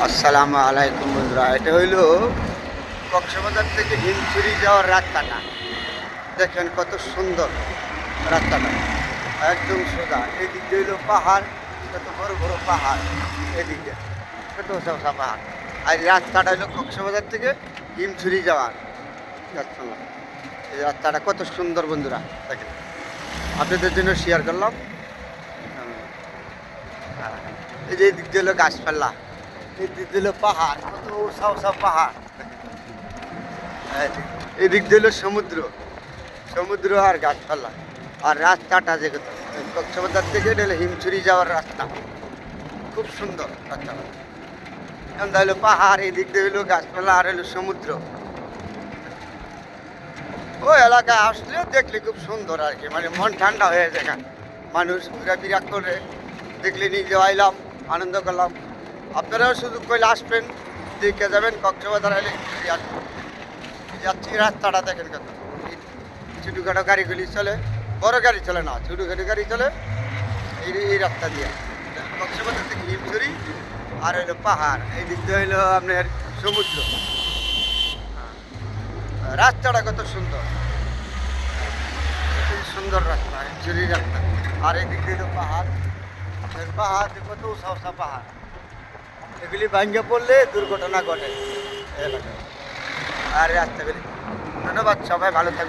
আসসালামু আলাইকুম বন্ধুরা, এটা হইল কক্সবাজার থেকে হিমছড়ি যাওয়ার রাস্তাটা। দেখেন কত সুন্দর রাস্তাটা, একদম সোজা। এদিক দিয়ে হইলো পাহাড়, কত বড় বড় পাহাড়, এদিকে ছোট ছোট পাহাড়। আর এই রাস্তাটা হইলো কক্সবাজার থেকে হিমছড়ি যাওয়ার রাস্তা। এই রাস্তাটা কত সুন্দর বন্ধুরা, দেখেন আপনাদের জন্য শেয়ার করলাম। হ্যাঁ, এই যে এদিক দিয়ে হলো গাছপালা, এদিক দিল পাহাড়, কত উঁচা উঁচা পাহাড়। এদিক দিল সমুদ্র, সমুদ্র আর গাছপালা। আর রাস্তাটা যে কথা, কক্সবাজার থেকে এটা হলো হিমছড়ি যাওয়ার রাস্তা, খুব সুন্দর রাস্তাটা। এখানটা হলো পাহাড়, এদিক দিয়ে হলো গাছপালা আর হলো সমুদ্র। ওই এলাকায় আসলে দেখলে খুব সুন্দর আর কি, মানে মন ঠান্ডা হয়ে যায়। মানুষ ঘোরাফেরা করে, দেখলে নিজে আইলাম, আনন্দ করলাম। আপনারাও সুযোগ করলে আসবেন, দেখে যাবেন। কক্সবাজার এলে আসবেন। যাচ্ছি, রাস্তাটা দেখেন কত, ছোটোখাটো গাড়িগুলি চলে, বড় গাড়ি চলে না, ছোটোখাটো গাড়ি চলে এই রাস্তা দিয়ে। কক্সবাজার থেকে হিমছড়ি আর হইলো পাহাড়, এই দিক দিয়ে হইলো আপনার সমুদ্র। রাস্তাটা কত সুন্দর, খুব সুন্দর রাস্তা, হিমছড়ির রাস্তা। আর এই দিক দিয়ে হইলো পাহাড়, পাহাড় কত উঁচা উঁচা পাহাড়। এগুলি ভাঙ্গে পড়লে দুর্ঘটনা ঘটে এলাকায়। আর রাস্তাগুলি। ধন্যবাদ, সবাই ভালো থাকবে।